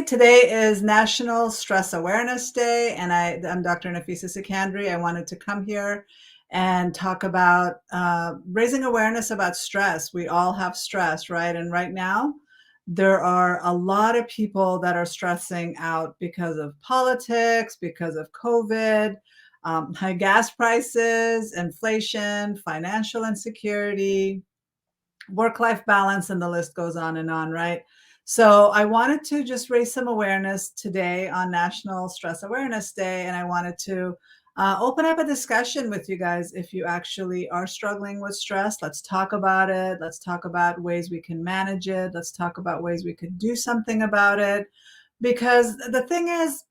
Today is National Stress Awareness Day, and I'm Dr. Nafisa Sekandari. I wanted to come here and talk about raising awareness about stress. We all have stress, right? And right now, there are a lot of people that are stressing out because of politics, because of COVID, high gas prices, inflation, financial insecurity, work-life balance, and the list goes on, right? So I wanted to just raise some awareness today on National Stress Awareness Day, and I wanted to open up a discussion with you guys. If you actually are struggling with stress, let's talk about it. Let's talk about ways we can manage it. Let's talk about ways we could do something about it. Because the thing is,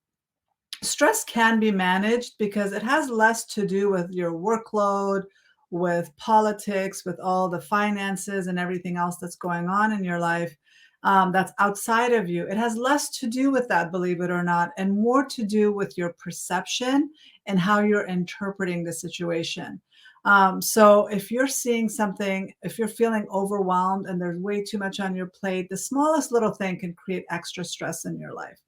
stress can be managed because it has less to do with your workload, with politics, with all the finances and everything else that's going on in your life, that's outside of you. It has less to do with that, believe it or not, and more to do with your perception and how you're interpreting the situation. So if you're seeing something, if you're feeling overwhelmed and there's way too much on your plate, the smallest little thing can create extra stress in your life.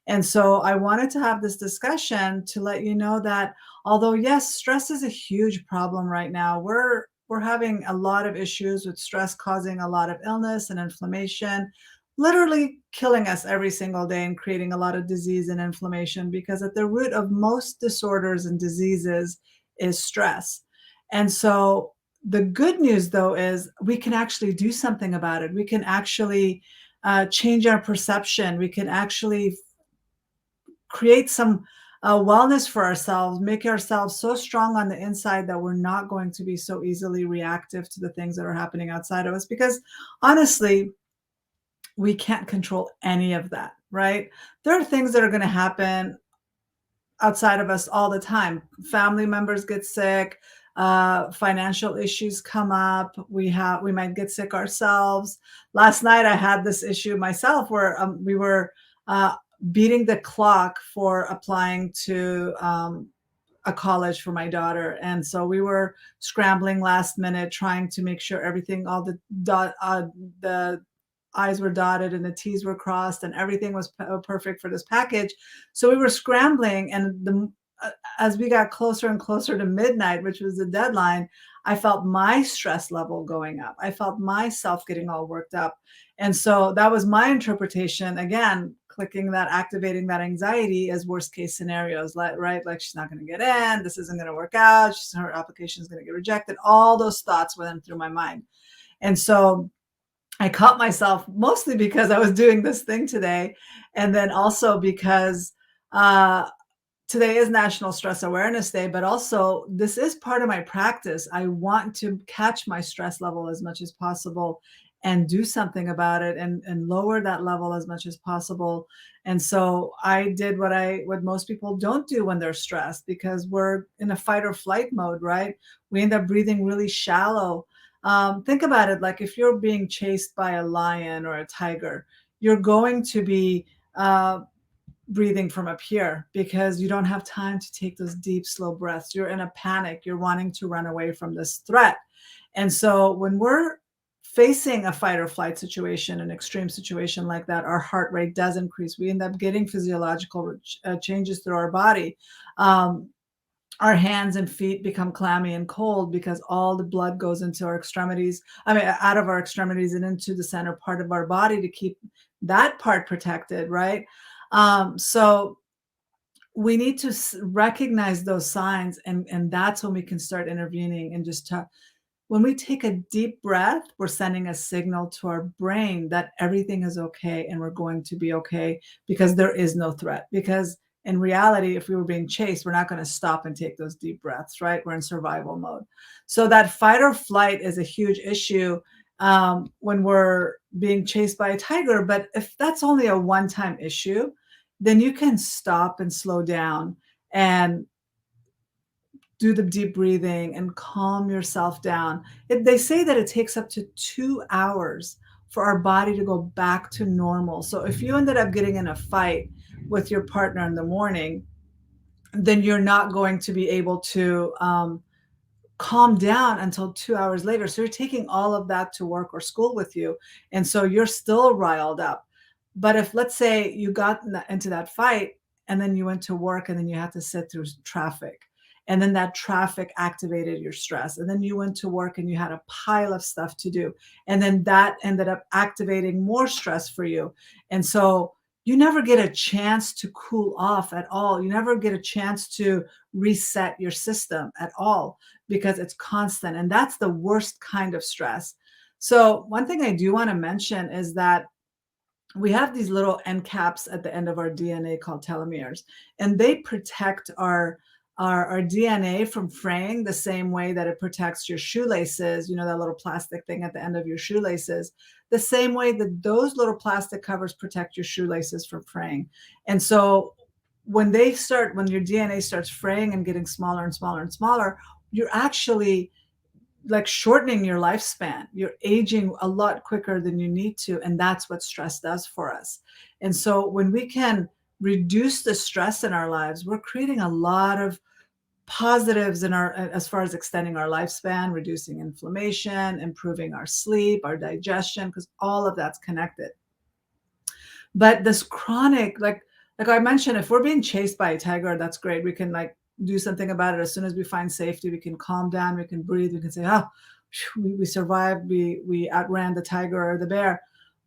And so I wanted to have this discussion to let you know that although yes, stress is a huge problem right now, we're having a lot of issues with stress causing a lot of illness and inflammation, literally killing us every single day and creating a lot of disease and inflammation because at the root of most disorders and diseases is stress. And so the good news though is we can actually do something about it. We can actually change our perception. We can actually create some wellness for ourselves, make ourselves so strong on the inside that we're not going to be so easily reactive to the things that are happening outside of us. Because honestly, we can't control any of that, right? There are things that are going to happen outside of us all the time. Family members get sick, financial issues come up. We might get sick ourselves. Last night I had this issue myself where we were uh, beating the clock for applying to a college for my daughter, and so we were scrambling last minute, trying to make sure everything, all the I's were dotted and the T's were crossed and everything was perfect for this package. So we were scrambling, and as we got closer and closer to midnight, which was the deadline, I felt my stress level going up. I felt myself getting all worked up. And so that was my interpretation. Again, clicking that, activating that anxiety as worst case scenarios, right? Like she's not going to get in, this isn't going to work out, her application is going to get rejected. All those thoughts went through my mind. And so I caught myself mostly because I was doing this thing today. And then also because today is National Stress Awareness Day, but also this is part of my practice. I want to catch my stress level as much as possible and do something about it and lower that level as much as possible. And so I did what most people don't do when they're stressed, because we're in a fight or flight mode, right? We end up breathing really shallow. Think about it, like if you're being chased by a lion or a tiger, you're going to be breathing from up here because you don't have time to take those deep, slow breaths. You're in a panic. You're wanting to run away from this threat. And so when we're facing a fight or flight situation, an extreme situation like that, our heart rate does increase. We end up getting physiological changes through our body. Our hands and feet become clammy and cold because all the blood goes into our extremities, out of our extremities and into the center part of our body to keep that part protected, right? So we need to recognize those signs, and that's when we can start intervening and just talk. When we take a deep breath, we're sending a signal to our brain that everything is okay and we're going to be okay because there is no threat. Because in reality, if we were being chased, we're not going to stop and take those deep breaths, right? We're in survival mode. So that fight or flight is a huge issue when we're being chased by a tiger. But if that's only a one-time issue, then you can stop and slow down and do the deep breathing and calm yourself down. They say that it takes up to 2 hours for our body to go back to normal. So if you ended up getting in a fight with your partner in the morning, then you're not going to be able to calm down until 2 hours later. So you're taking all of that to work or school with you. And so you're still riled up. But if, let's say, you got into that fight and then you went to work and then you had to sit through traffic, and then that traffic activated your stress, and then you went to work and you had a pile of stuff to do, and then that ended up activating more stress for you. And so you never get a chance to cool off at all. You never get a chance to reset your system at all because it's constant. And that's the worst kind of stress. So, one thing I do want to mention is that we have these little end caps at the end of our DNA called telomeres, and they protect our DNA from fraying the same way that it protects your shoelaces, that little plastic thing at the end of your shoelaces, the same way that those little plastic covers protect your shoelaces from fraying. And so when your DNA starts fraying and getting smaller and smaller and smaller, you're actually like shortening your lifespan. You're aging a lot quicker than you need to. And that's what stress does for us. And so when we can reduce the stress in our lives, we're creating a lot of positives in our, as far as extending our lifespan, reducing inflammation, improving our sleep, our digestion, because all of that's connected. But this chronic, like I mentioned, if we're being chased by a tiger, that's great. We can like do something about it as soon as we find safety. We can calm down. We can breathe. We can say, "Oh, we survived. We outran the tiger or the bear."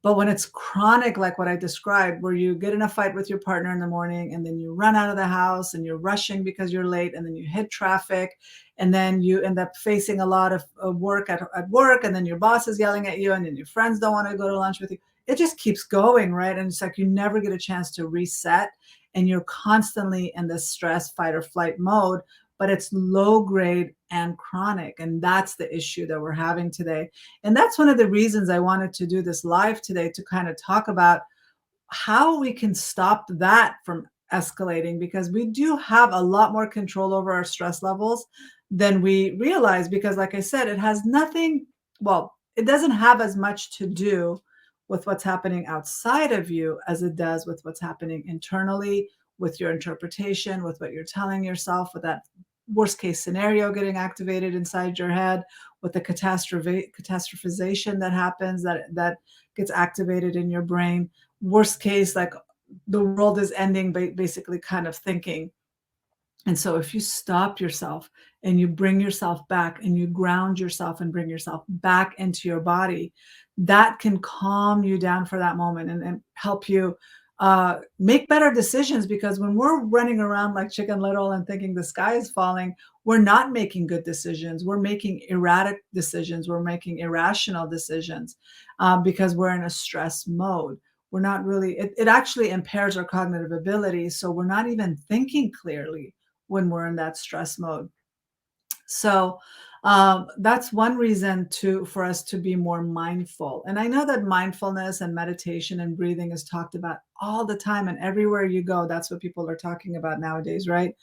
But when it's chronic, like what I described, where you get in a fight with your partner in the morning, and then you run out of the house, and you're rushing because you're late, and then you hit traffic, and then you end up facing a lot of work at work, and then your boss is yelling at you, and then your friends don't want to go to lunch with you. It just keeps going, right? And it's like you never get a chance to reset, and you're constantly in this stress, fight or flight mode, but it's low grade and chronic. And that's the issue that we're having today. And that's one of the reasons I wanted to do this live today, to kind of talk about how we can stop that from escalating, because we do have a lot more control over our stress levels than we realize. Because, like I said, it has nothing, well, it doesn't have as much to do with what's happening outside of you as it does with what's happening internally, with your interpretation, with what you're telling yourself, with that worst case scenario getting activated inside your head, with the catastrophization that happens, that gets activated in your brain. Worst case, like the world is ending, basically kind of thinking. And so if you stop yourself and you bring yourself back and you ground yourself and bring yourself back into your body, that can calm you down for that moment, and help you make better decisions. Because when we're running around like Chicken Little and thinking the sky is falling, we're not making good decisions. We're making erratic decisions. We're making irrational decisions because we're in a stress mode. We're not really, it actually impairs our cognitive ability. So we're not even thinking clearly when we're in that stress mode. So that's one reason for us to be more mindful. And I know that mindfulness and meditation and breathing is talked about all the time, and everywhere you go, that's what people are talking about nowadays, right?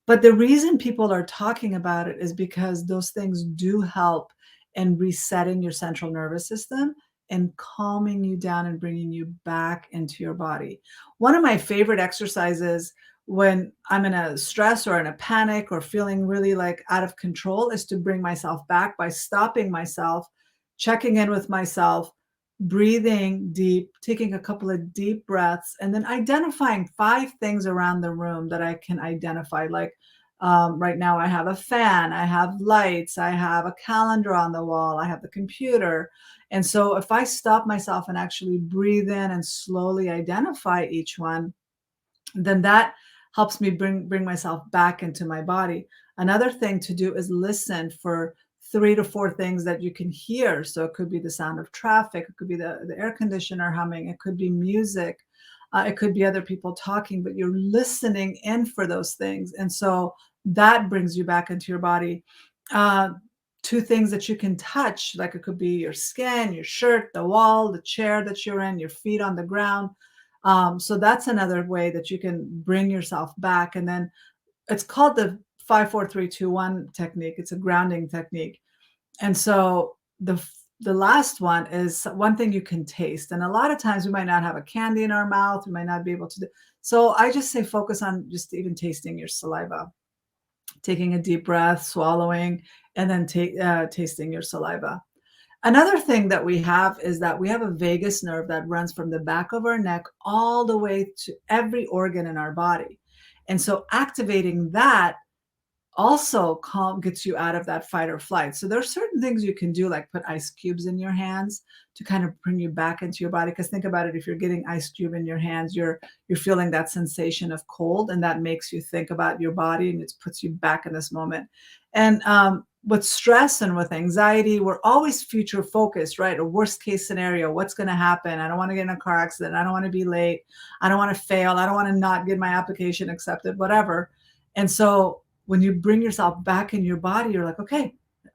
But the reason people are talking about it is because those things do help in resetting your central nervous system and calming you down and bringing you back into your body. One of my favorite exercises when I'm in a stress or in a panic or feeling really like out of control is to bring myself back by stopping myself, checking in with myself, breathing deep, taking a couple of deep breaths, and then identifying 5 things around the room that I can identify. Like right now, I have a fan, I have lights, I have a calendar on the wall, I have the computer. And so if I stop myself and actually breathe in and slowly identify each one, then that helps me bring myself back into my body. Another thing to do is listen for 3 to 4 things that you can hear. So it could be the sound of traffic, it could be the air conditioner humming, it could be music, it could be other people talking, but you're listening in for those things. And so that brings you back into your body. Uh, 2 things that you can touch, like it could be your skin, your shirt, the wall, the chair that you're in, your feet on the ground. So that's another way that you can bring yourself back. And then it's called the 5, 4, 3, 2, 1 technique. It's a grounding technique. And so the last one is one thing you can taste. And a lot of times we might not have a candy in our mouth. We might not be able to do. So I just say focus on just even tasting your saliva, taking a deep breath, swallowing, and then tasting your saliva. Another thing that we have is that we have a vagus nerve that runs from the back of our neck all the way to every organ in our body. And so activating that also gets you out of that fight or flight. So there are certain things you can do, like put ice cubes in your hands to kind of bring you back into your body. Because think about it, if you're getting ice cube in your hands, you're feeling that sensation of cold, and that makes you think about your body and it puts you back in this moment. And with stress and with anxiety, we're always future focused, right? A worst case scenario, what's going to happen? I don't want to get in a car accident. I don't want to be late. I don't want to fail. I don't want to not get my application accepted, whatever. And so when you bring yourself back in your body, you're like, okay,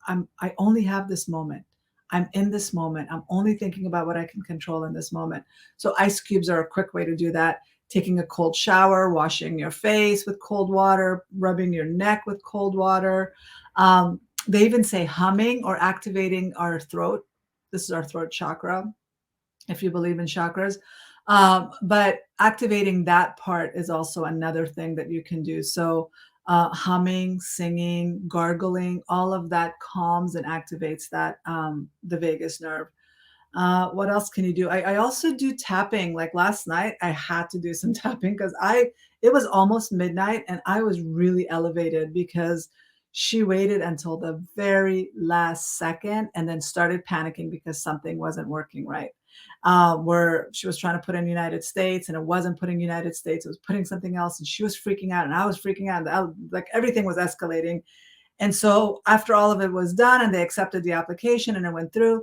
I only have this moment. I'm in this moment. I'm only thinking about what I can control in this moment. So ice cubes are a quick way to do that. Taking a cold shower, washing your face with cold water, rubbing your neck with cold water. They even say humming or activating our throat. This is our throat chakra, if you believe in chakras. But activating that part is also another thing that you can do. So humming, singing, gargling, all of that calms and activates that the vagus nerve. What else can you do? I also do tapping. Like last night, I had to do some tapping because I it was almost midnight and I was really elevated because she waited until the very last second and then started panicking because something wasn't working right. Where she was trying to put in United States and it wasn't putting United States, it was putting something else, and she was freaking out and I was freaking out. And like everything was escalating. And so after all of it was done and they accepted the application and it went through,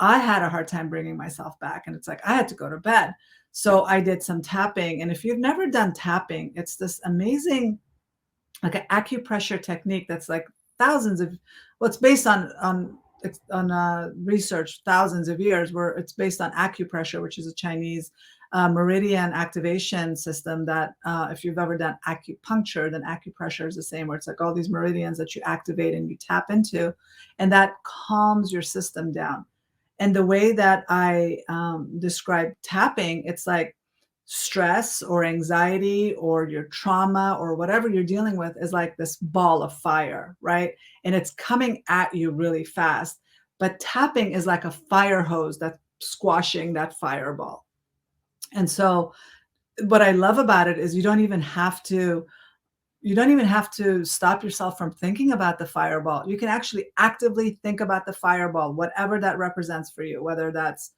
I had a hard time bringing myself back. And it's like I had to go to bed. So I did some tapping. And if you've never done tapping, it's this amazing, like an acupressure technique that's like thousands of, well, it's based on research, thousands of years, where it's based on acupressure, which is a Chinese meridian activation system that if you've ever done acupuncture, then acupressure is the same, where it's like all these meridians that you activate and you tap into, and that calms your system down. And the way that I describe tapping, it's like stress or anxiety or your trauma or whatever you're dealing with is like this ball of fire, right? And it's coming at you really fast. But tapping is like a fire hose that's squashing that fireball. And so what I love about it is you don't even have to stop yourself from thinking about the fireball. You can actually actively think about the fireball, whatever that represents for you, whether that's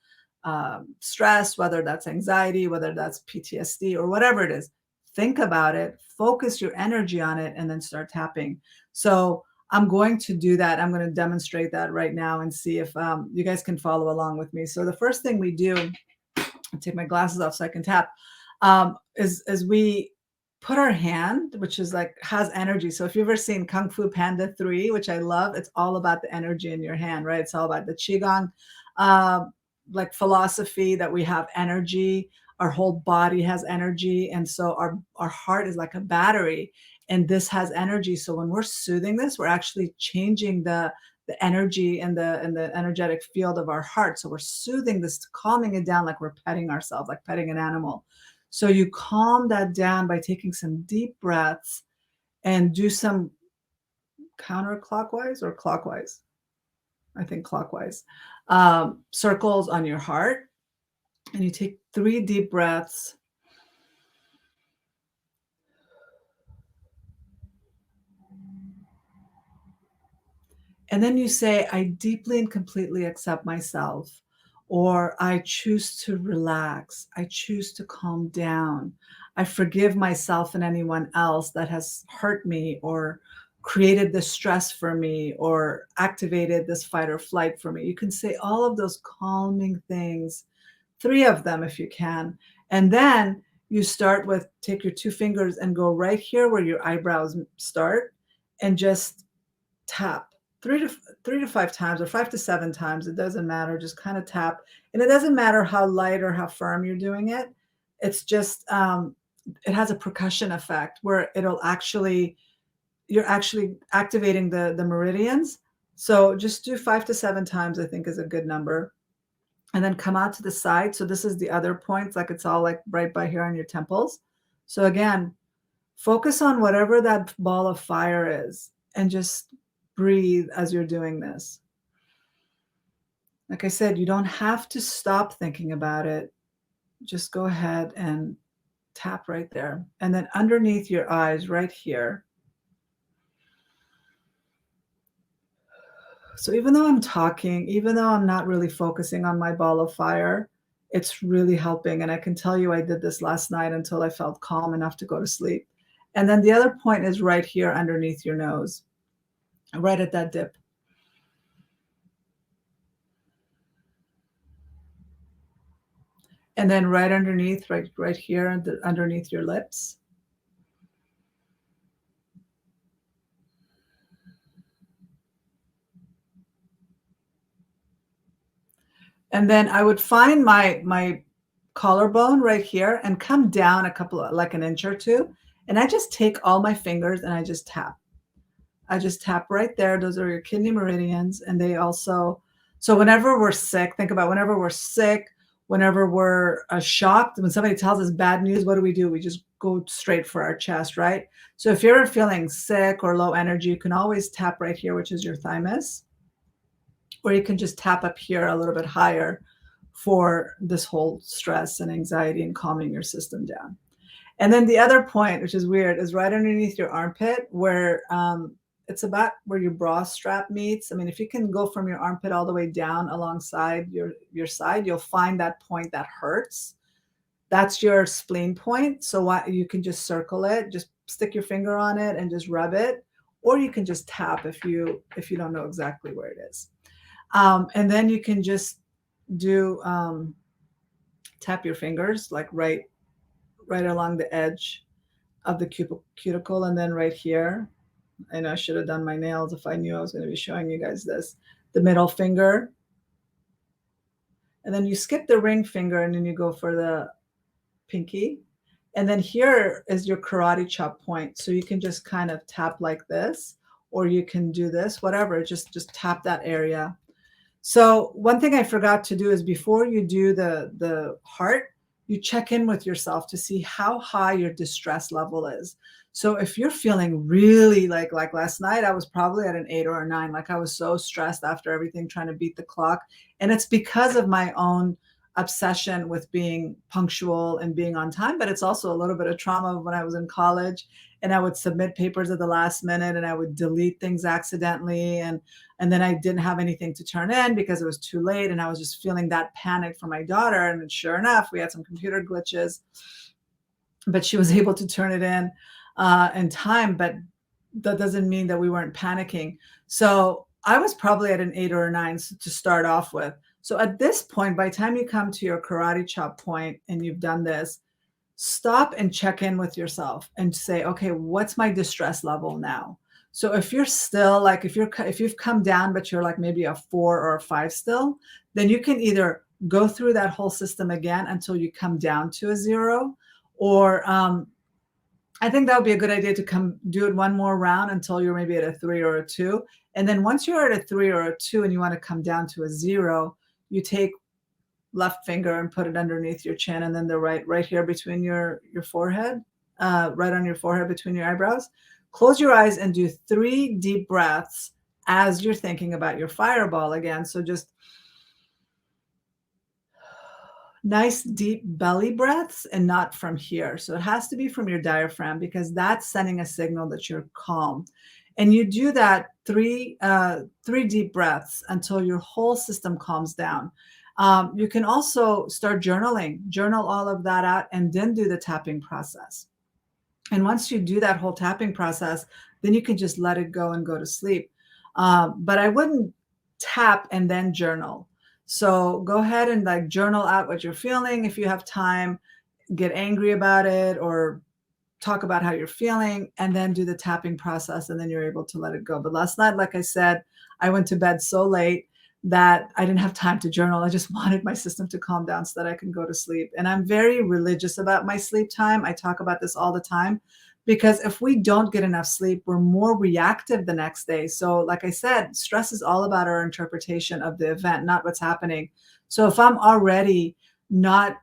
stress, whether that's anxiety, whether that's PTSD, or whatever it is. Think about it, focus your energy on it, and then start tapping. So I'm going to do that. I'm going to demonstrate that right now and see if you guys can follow along with me. So the first thing we do, I'll take my glasses off so I can tap, is we put our hand, which is like has energy. So if you've ever seen Kung Fu Panda 3, which I love, it's all about the energy in your hand, right? It's all about the Qigong uh, like philosophy that we have energy. Our whole body has energy. And so our heart is like a battery, and this has energy. So when we're soothing this, we're actually changing the energy and the energetic field of our heart. So we're soothing this, calming it down like we're petting ourselves, like petting an animal. So you calm that down by taking some deep breaths and do some counterclockwise or clockwise. I think clockwise. Circles on your heart. And you take 3 deep breaths. And then you say, I deeply and completely accept myself, or I choose to relax. I choose to calm down. I forgive myself and anyone else that has hurt me or created this stress for me or activated this fight or flight for me. You can say all of those calming things, 3 of them if you can. And then you start with take your 2 fingers and go right here where your eyebrows start and just tap 3 to 5 times or 5 to 7 times. It doesn't matter. Just kind of tap. And it doesn't matter how light or how firm you're doing it. It's just, it has a percussion effect where you're actually activating the meridians. So just do 5 to 7 times, I think is a good number. And then come out to the side. So this is the other points, like it's all like right by here on your temples. So again, focus on whatever that ball of fire is and just breathe as you're doing this. Like I said, you don't have to stop thinking about it. Just go ahead and tap right there. And then underneath your eyes, right here. So even though I'm talking, even though I'm not really focusing on my ball of fire, it's really helping. And I can tell you I did this last night until I felt calm enough to go to sleep. And then the other point is right here underneath your nose, right at that dip. And then right underneath, right here, underneath your lips. And then I would find my collarbone right here and come down a couple of, like an inch or two. And I just take all my fingers and I just tap. I just tap right there. Those are your kidney meridians. And they also, so whenever we're sick, think about whenever we're sick, whenever we're shocked, when somebody tells us bad news, what do? We just go straight for our chest, right? So if you're feeling sick or low energy, you can always tap right here, which is your thymus, or you can just tap up here a little bit higher for this whole stress and anxiety and calming your system down. And then the other point, which is weird, is right underneath your armpit where it's about where your bra strap meets. I mean, if you can go from your armpit all the way down alongside your side, you'll find that point that hurts. That's your spleen point. So what you can just circle it, just stick your finger on it and just rub it, or you can just tap if you don't know exactly where it is. And then you can just do tap your fingers like right along the edge of the cuticle, and then right here. I know I should have done my nails if I knew I was going to be showing you guys this. The middle finger, and then you skip the ring finger, and then you go for the pinky. And then here is your karate chop point. So you can just kind of tap like this, or you can do this, whatever. Just tap that area. So one thing I forgot to do is before you do the heart, you check in with yourself to see how high your distress level is. So if you're feeling really like last night, I was probably at an 8 or a 9. Like I was so stressed after everything, trying to beat the clock. And it's because of my own obsession with being punctual and being on time, but it's also a little bit of trauma when I was in college and I would submit papers at the last minute and I would delete things accidentally, and then I didn't have anything to turn in because it was too late. And I was just feeling that panic for my daughter. And sure enough, we had some computer glitches, but she was able to turn it in time. But that doesn't mean that we weren't panicking. So I was probably at an 8 or a 9 to start off with. So at this point, by the time you come to your karate chop point and you've done this, stop and check in with yourself and say, okay, what's my distress level now? So if you're still like, if you've come down, but you're like maybe a 4 or a 5 still, then you can either go through that whole system again until you come down to a 0, or I think that would be a good idea to come do it one more round until you're maybe at a 3 or a 2. And then once you're at a 3 or a 2 and you want to come down to a 0, you take left finger and put it underneath your chin, and then the right here between your forehead, right on your forehead between your eyebrows. Close your eyes and do 3 deep breaths as you're thinking about your fireball again. So just nice deep belly breaths and not from here. So it has to be from your diaphragm because that's sending a signal that you're calm. And you do that three deep breaths until your whole system calms down. You can also start journaling, journal all of that out, and then do the tapping process. And once you do that whole tapping process, then you can just let it go and go to sleep. But I wouldn't tap and then journal. So go ahead and like journal out what you're feeling. If you have time, get angry about it or talk about how you're feeling, and then do the tapping process, and then you're able to let it go. But last night, like I said, I went to bed so late that I didn't have time to journal. I just wanted my system to calm down so that I can go to sleep. And I'm very religious about my sleep time. I talk about this all the time because if we don't get enough sleep, we're more reactive the next day. So like I said, stress is all about our interpretation of the event, not what's happening. So if I'm already not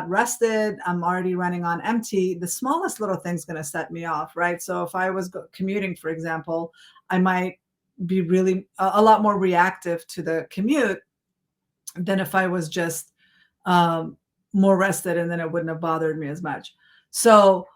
rested, I'm already running on empty, the smallest little thing's going to set me off, right? So if I was commuting, for example, I might be really a lot more reactive to the commute than if I was just um, more rested, and then it wouldn't have bothered me as much. So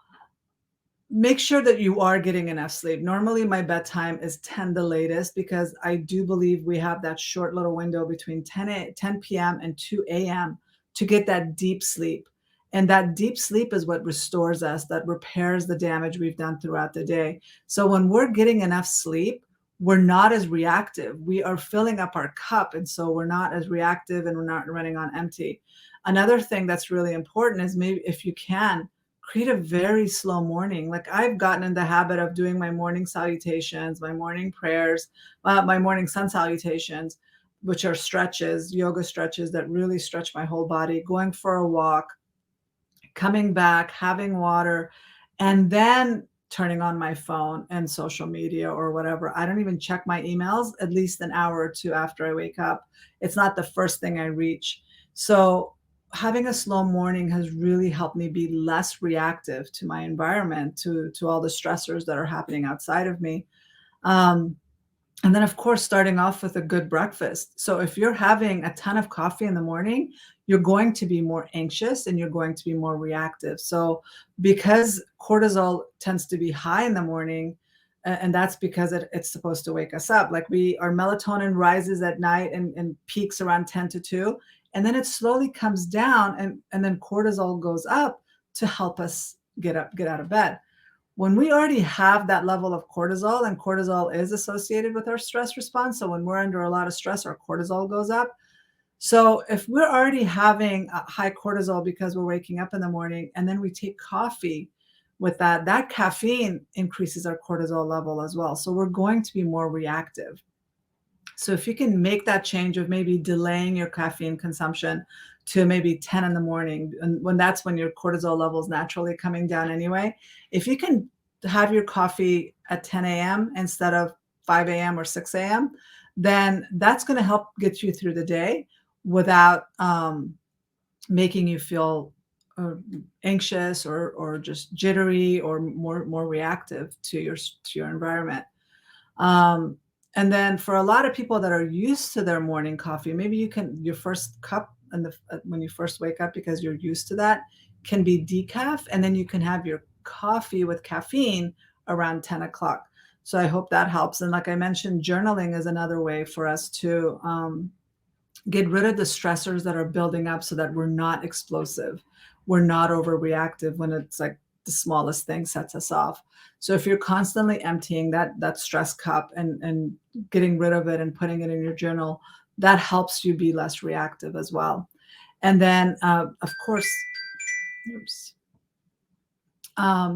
make sure that you are getting enough sleep. Normally, my bedtime is 10 the latest because I do believe we have that short little window between 10 p.m. and 2 a.m. to get that deep sleep. And that deep sleep is what restores us, that repairs the damage we've done throughout the day. So when we're getting enough sleep, we're not as reactive. We are filling up our cup. And so we're not as reactive and we're not running on empty. Another thing that's really important is, maybe if you can, create a very slow morning. Like, I've gotten in the habit of doing my morning salutations, my morning prayers, my morning sun salutations, which are stretches, yoga stretches that really stretch my whole body, going for a walk, coming back, having water, and then turning on my phone and social media or whatever. I don't even check my emails at least an hour or two after I wake up. It's not the first thing I reach. So having a slow morning has really helped me be less reactive to my environment, to all the stressors that are happening outside of me. Um, and then, of course, starting off with a good breakfast. So if you're having a ton of coffee in the morning, you're going to be more anxious and you're going to be more reactive. So because cortisol tends to be high in the morning, and that's because it's supposed to wake us up. Like, our melatonin rises at night and peaks around 10 to 2, and then it slowly comes down, and then cortisol goes up to help us get out of bed. When we already have that level of cortisol, and cortisol is associated with our stress response. So when we're under a lot of stress, our cortisol goes up. So if we're already having a high cortisol because we're waking up in the morning, and then we take coffee with that caffeine increases our cortisol level as well. So we're going to be more reactive. So if you can make that change of maybe delaying your caffeine consumption to maybe 10 in the morning, and when that's when your cortisol level is naturally coming down anyway, if you can have your coffee at 10 a.m. instead of 5 a.m. or 6 a.m., then that's going to help get you through the day without making you feel anxious or just jittery or more reactive to your environment. Um, and then for a lot of people that are used to their morning coffee, maybe your first cup when you first wake up, because you're used to that, can be decaf, and then you can have your coffee with caffeine around 10 o'clock. So I hope that helps. And like I mentioned, journaling is another way for us to get rid of the stressors that are building up so that we're not explosive. We're not overreactive when it's like the smallest thing sets us off. So if you're constantly emptying that stress cup and getting rid of it and putting it in your journal, that helps you be less reactive as well. And then, of course, oops,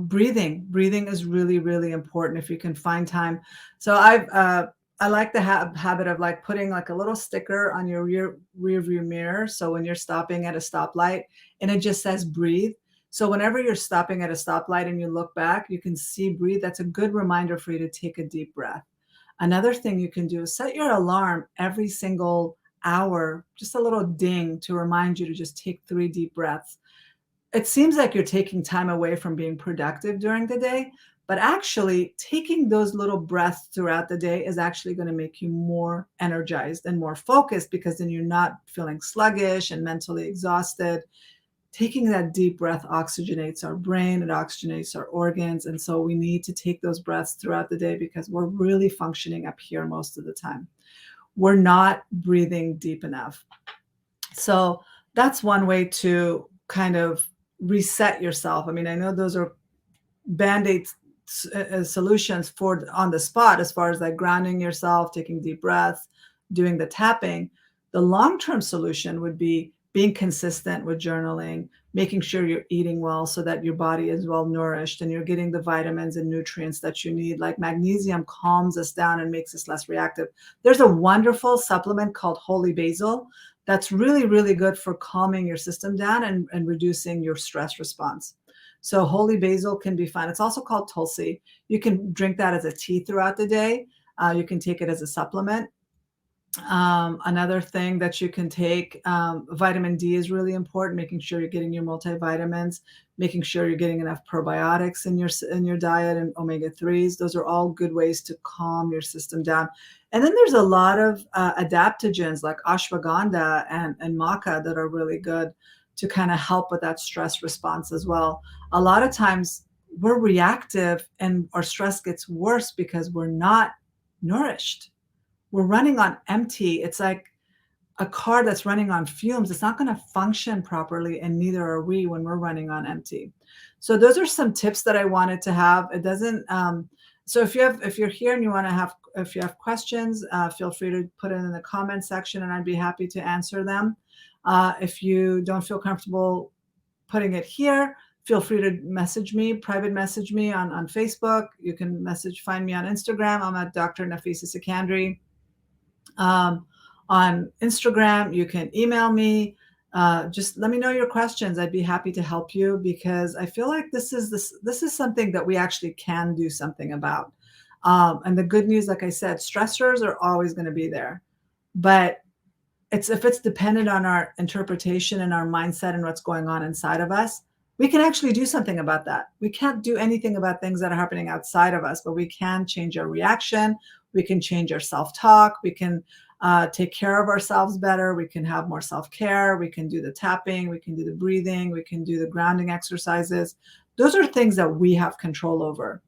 breathing is really, really important if you can find time. So I like the habit of, like, putting like a little sticker on your rear view mirror. So when you're stopping at a stoplight and it just says breathe. So whenever you're stopping at a stoplight and you look back, you can see breathe. That's a good reminder for you to take a deep breath. Another thing you can do is set your alarm every single hour, just a little ding to remind you to just take 3 deep breaths. It seems like you're taking time away from being productive during the day, but actually taking those little breaths throughout the day is actually going to make you more energized and more focused, because then you're not feeling sluggish and mentally exhausted. Taking that deep breath oxygenates our brain, it oxygenates our organs. And so we need to take those breaths throughout the day, because we're really functioning up here most of the time. We're not breathing deep enough. So that's one way to kind of reset yourself. I mean, I know those are band-aid solutions for on the spot, as far as like grounding yourself, taking deep breaths, doing the tapping. The long-term solution would be being consistent with journaling, making sure you're eating well so that your body is well nourished and you're getting the vitamins and nutrients that you need. Like magnesium calms us down and makes us less reactive. There's a wonderful supplement called Holy Basil that's really, really good for calming your system down and reducing your stress response. So holy basil can be fun. It's also called Tulsi. You can drink that as a tea throughout the day. You can take it as a supplement. Another thing that you can take, vitamin D is really important, making sure you're getting your multivitamins, making sure you're getting enough probiotics in your diet and omega-3s. Those are all good ways to calm your system down. And then there's a lot of adaptogens like ashwagandha and maca that are really good to kind of help with that stress response as well. A lot of times we're reactive and our stress gets worse because we're not nourished. We're running on empty. It's like a car that's running on fumes. It's not going to function properly, and neither are we when we're running on empty. So those are some tips that I wanted to have. It doesn't. So if you're here and you want to have, if you have questions, feel free to put it in the comment section, and I'd be happy to answer them. If you don't feel comfortable putting it here, feel free to message me, private message me on Facebook. You can find me on Instagram. I'm at Dr. Nafisa Sekandari. Um, on Instagram, you can email me. Just let me know your questions. I'd be happy to help you because I feel like this is something that we actually can do something about. And the good news, like I said, stressors are always going to be there, but if it's dependent on our interpretation and our mindset and what's going on inside of us, we can actually do something about that. We can't do anything about things that are happening outside of us, but we can change our reaction. We can change our self-talk. We can take care of ourselves better. We can have more self-care. We can do the tapping. We can do the breathing. We can do the grounding exercises. Those are things that we have control over.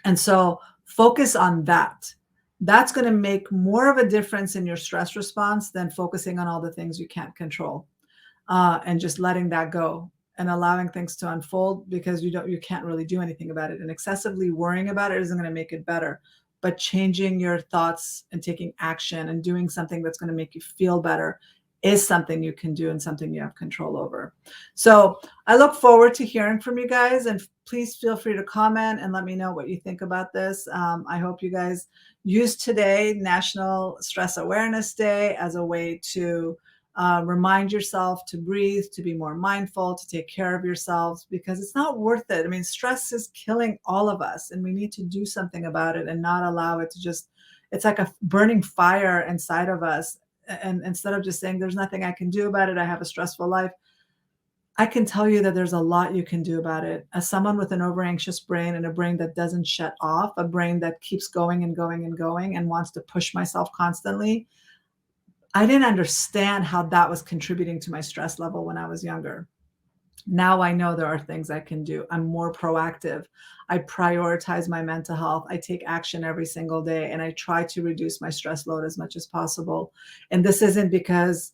And so focus on that. That's going to make more of a difference in your stress response than focusing on all the things you can't control, and just letting that go and allowing things to unfold because you can't really do anything about it. And excessively worrying about it isn't going to make it better. But changing your thoughts and taking action and doing something that's going to make you feel better is something you can do and something you have control over. So I look forward to hearing from you guys, and please feel free to comment and let me know what you think about this. I hope you guys use today, National Stress Awareness Day, as a way to remind yourself to breathe, to be more mindful, to take care of yourselves, because it's not worth it. I mean, stress is killing all of us, and we need to do something about it and not allow it to just, it's like a burning fire inside of us. And instead of just saying, there's nothing I can do about it, I have a stressful life, I can tell you that there's a lot you can do about it. As someone with an over anxious brain and a brain that doesn't shut off, a brain that keeps going and going and going and wants to push myself constantly, I didn't understand how that was contributing to my stress level when I was younger. Now I know there are things I can do. I'm more proactive. I prioritize my mental health. I take action every single day, and I try to reduce my stress load as much as possible. And this isn't because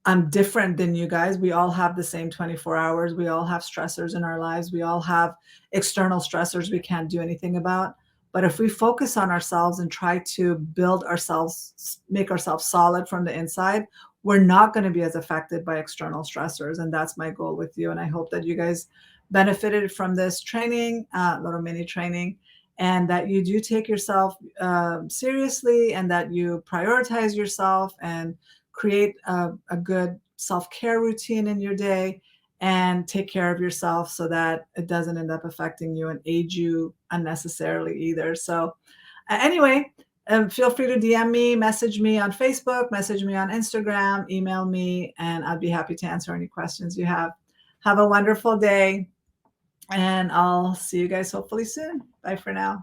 I'm different than you guys. We all have the same 24 hours. We all have stressors in our lives. We all have external stressors we can't do anything about. But if we focus on ourselves and try to build ourselves, make ourselves solid from the inside, we're not going to be as affected by external stressors. And that's my goal with you. And I hope that you guys benefited from this training, little mini training, and that you do take yourself seriously, and that you prioritize yourself and create a good self-care routine in your day, and take care of yourself so that it doesn't end up affecting you and age you unnecessarily either. So anyway, feel free to DM me, message me on Facebook, message me on Instagram, email me, and I'd be happy to answer any questions you have. Have a wonderful day, and I'll see you guys hopefully soon. Bye for now.